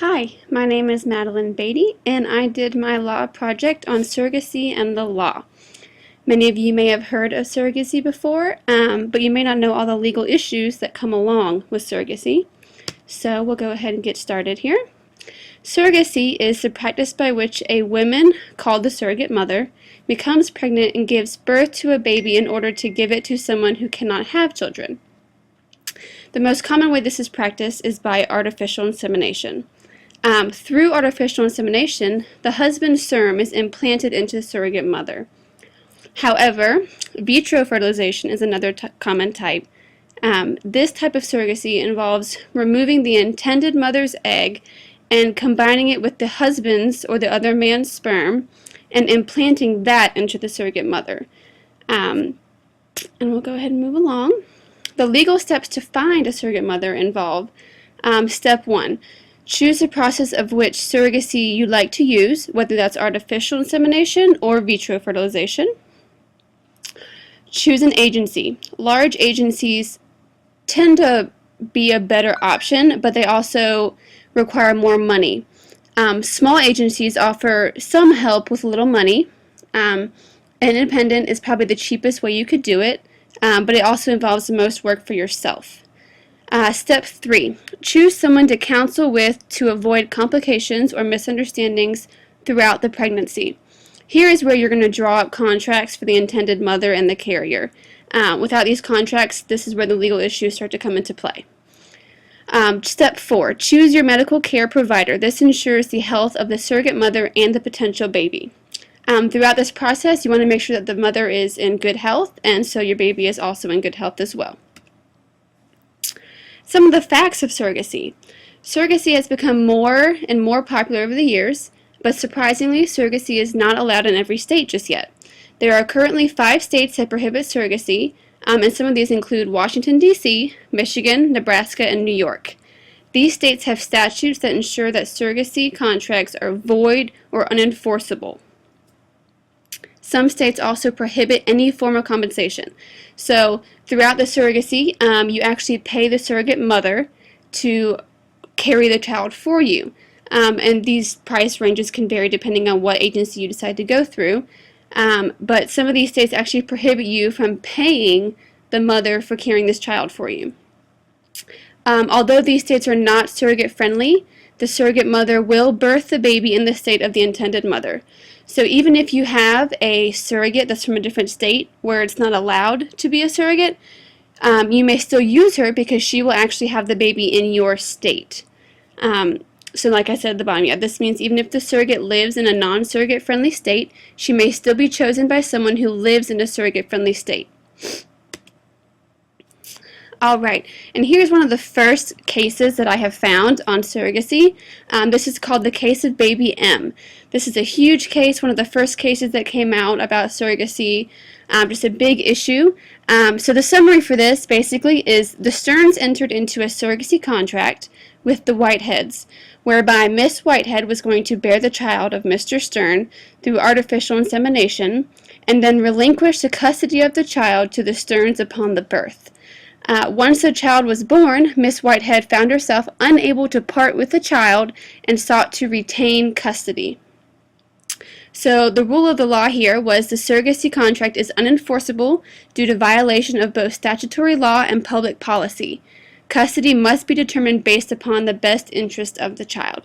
Hi, my name is Madelyn Beatty, and I did my law project on surrogacy and the law. Many of you may have heard of surrogacy before, but you may not know all the legal issues that come along with surrogacy. So we'll go ahead and get started here. Surrogacy is the practice by which a woman, called the surrogate mother, becomes pregnant and gives birth to a baby in order to give it to someone who cannot have children. The most common way this is practiced is by artificial insemination. Through artificial insemination, the husband's sperm is implanted into the surrogate mother. However, vitro fertilization is another common type. This type of surrogacy involves removing the intended mother's egg and combining it with the husband's or the other man's sperm and implanting that into the surrogate mother. And we'll go ahead and move along. The legal steps to find a surrogate mother involve step 1. Choose the process of which surrogacy you'd like to use, whether that's artificial insemination or vitro fertilization. Choose an agency. Large agencies tend to be a better option, but they also require more money. Small agencies offer some help with little money. Independent is probably the cheapest way you could do it, but it also involves the most work for yourself. Step 3. Choose someone to counsel with to avoid complications or misunderstandings throughout the pregnancy. Here is where you're going to draw up contracts for the intended mother and the carrier. Without these contracts, this is where the legal issues start to come into play. Step 4. Choose your medical care provider. This ensures the health of the surrogate mother and the potential baby. Throughout this process, you want to make sure that the mother is in good health, and so your baby is also in good health as well. Some of the facts of surrogacy. Surrogacy has become more and more popular over the years, but surprisingly, surrogacy is not allowed in every state just yet. There are currently 5 states that prohibit surrogacy, and some of these include Washington, D.C., Michigan, Nebraska, and New York. These states have statutes that ensure that surrogacy contracts are void or unenforceable. Some states also prohibit any form of compensation. So throughout the surrogacy, you actually pay the surrogate mother to carry the child for you. And these price ranges can vary depending on what agency you decide to go through. But some of these states actually prohibit you from paying the mother for carrying this child for you. Although these states are not surrogate friendly, the surrogate mother will birth the baby in the state of the intended mother. So even if you have a surrogate that's from a different state where it's not allowed to be a surrogate, you may still use her because she will actually have the baby in your state. So like I said at the bottom, this means even if the surrogate lives in a non-surrogate friendly state, she may still be chosen by someone who lives in a surrogate friendly state. Alright, and here's one of the first cases that I have found on surrogacy. This is called the case of baby M. This is a huge case, one of the first cases that came out about surrogacy, just a big issue. So the summary for this basically is the Sterns entered into a surrogacy contract with the Whiteheads, whereby Miss Whitehead was going to bear the child of Mr. Stern through artificial insemination and then relinquish the custody of the child to the Sterns upon the birth. Once the child was born, Miss Whitehead found herself unable to part with the child and sought to retain custody. So the rule of the law here was the surrogacy contract is unenforceable due to violation of both statutory law and public policy. Custody must be determined based upon the best interest of the child.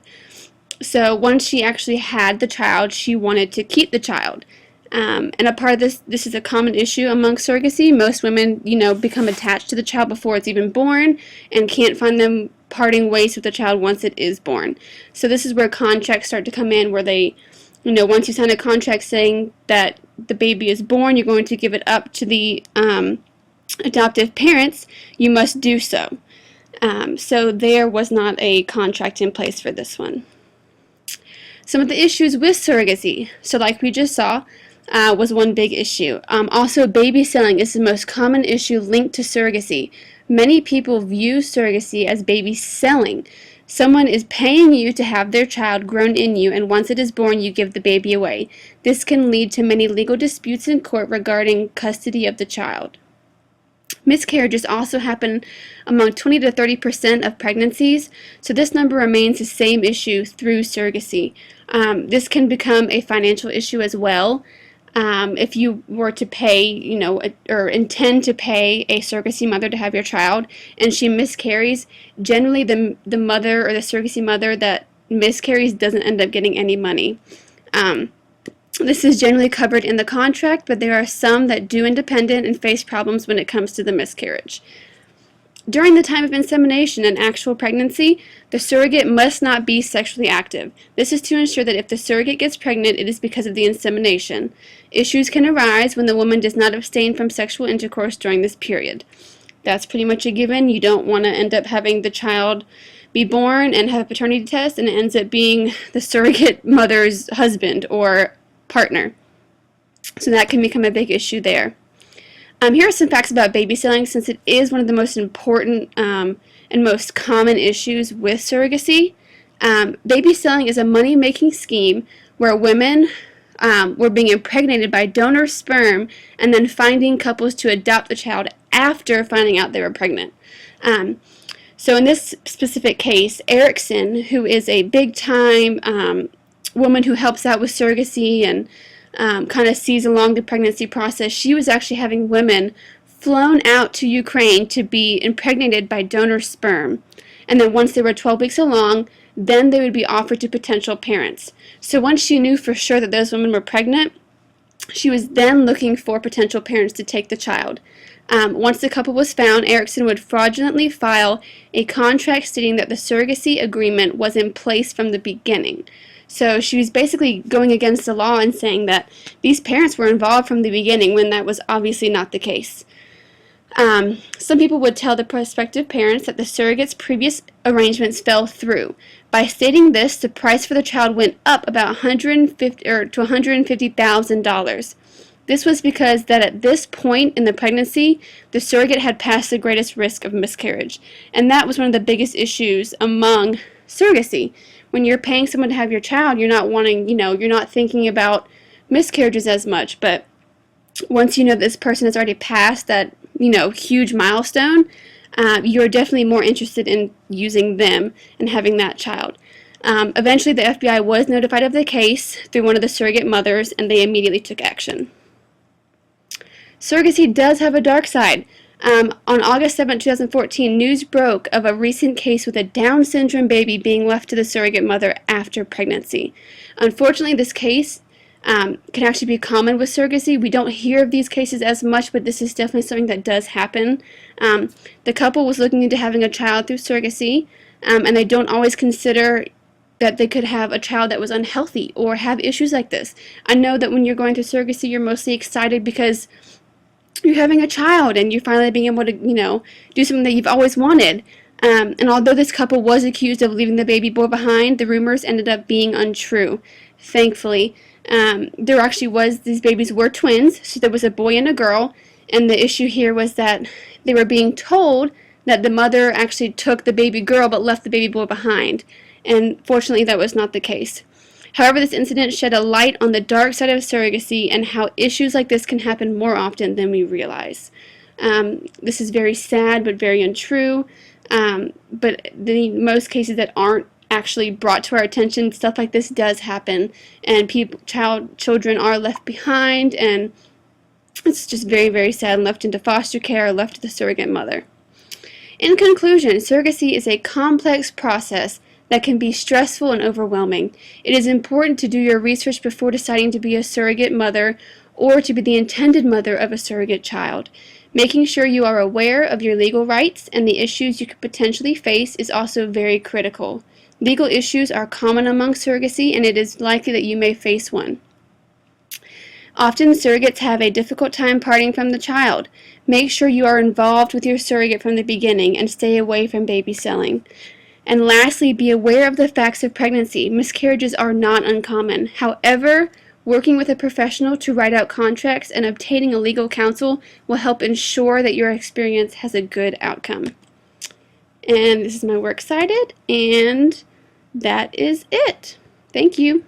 So once she actually had the child, she wanted to keep the child. And a part of this is a common issue among surrogacy. Most women, become attached to the child before it's even born and can't find them parting ways with the child once it is born. So this is where contracts start to come in where they, once you sign a contract saying that the baby is born, you're going to give it up to the adoptive parents, you must do so. So there was not a contract in place for this one. Some of the issues with surrogacy. So like we just saw, was one big issue. Also, baby selling is the most common issue linked to surrogacy. Many people view surrogacy as baby selling. Someone is paying you to have their child grown in you, and once it is born, you give the baby away. This can lead to many legal disputes in court regarding custody of the child. Miscarriages also happen among 20 to 30% of pregnancies, so this number remains the same issue through surrogacy. This can become a financial issue as well. If you were to pay, or intend to pay a surrogacy mother to have your child, and she miscarries, generally the mother or the surrogacy mother that miscarries doesn't end up getting any money. This is generally covered in the contract, but there are some that do independent and face problems when it comes to the miscarriage. During the time of insemination and actual pregnancy, the surrogate must not be sexually active. This is to ensure that if the surrogate gets pregnant, it is because of the insemination. Issues can arise when the woman does not abstain from sexual intercourse during this period. That's pretty much a given. You don't want to end up having the child be born and have a paternity test, and it ends up being the surrogate mother's husband or partner. So that can become a big issue there. Here are some facts about babysitting, since it is one of the most important and most common issues with surrogacy. Babysitting is a money-making scheme where women were being impregnated by donor sperm and then finding couples to adopt the child after finding out they were pregnant. So in this specific case, Erickson, who is a big-time woman who helps out with surrogacy and kind of sees along the pregnancy process, she was actually having women flown out to Ukraine to be impregnated by donor sperm. And then once they were 12 weeks along, then they would be offered to potential parents. So once she knew for sure that those women were pregnant, she was then looking for potential parents to take the child. Once the couple was found, Erickson would fraudulently file a contract stating that the surrogacy agreement was in place from the beginning. So she was basically going against the law and saying that these parents were involved from the beginning when that was obviously not the case. Some people would tell the prospective parents that the surrogate's previous arrangements fell through. By stating this, the price for the child went up about $150,000. This was because that at this point in the pregnancy, the surrogate had passed the greatest risk of miscarriage. And that was one of the biggest issues among surrogacy. When you're paying someone to have your child, you're not wanting, you're not thinking about miscarriages as much. But once you know this person has already passed that, huge milestone, you're definitely more interested in using them and having that child. Eventually, the FBI was notified of the case through one of the surrogate mothers, and they immediately took action. Surrogacy does have a dark side. On August 7, 2014, news broke of a recent case with a Down syndrome baby being left to the surrogate mother after pregnancy. Unfortunately, this case can actually be common with surrogacy. We don't hear of these cases as much, but this is definitely something that does happen. The couple was looking into having a child through surrogacy, and they don't always consider that they could have a child that was unhealthy or have issues like this. I know that when you're going through surrogacy, you're mostly excited because you're having a child and you're finally being able to, do something that you've always wanted. And although this couple was accused of leaving the baby boy behind, the rumors ended up being untrue, thankfully. There actually was, these babies were twins, so there was a boy and a girl, and the issue here was that they were being told that the mother actually took the baby girl but left the baby boy behind, and fortunately that was not the case. However, this incident shed a light on the dark side of surrogacy and how issues like this can happen more often than we realize. This is very sad but very untrue, but in most cases that aren't actually brought to our attention, stuff like this does happen, and children are left behind, and it's just very, very sad, and left into foster care or left to the surrogate mother. In conclusion, surrogacy is a complex process that can be stressful and overwhelming. It is important to do your research before deciding to be a surrogate mother or to be the intended mother of a surrogate child. Making sure you are aware of your legal rights and the issues you could potentially face is also very critical. Legal issues are common among surrogacy, and it is likely that you may face one. Often, surrogates have a difficult time parting from the child. Make sure you are involved with your surrogate from the beginning and stay away from baby selling. And lastly, be aware of the facts of pregnancy. Miscarriages are not uncommon. However, working with a professional to write out contracts and obtaining a legal counsel will help ensure that your experience has a good outcome. And this is my works cited, and that is it. Thank you.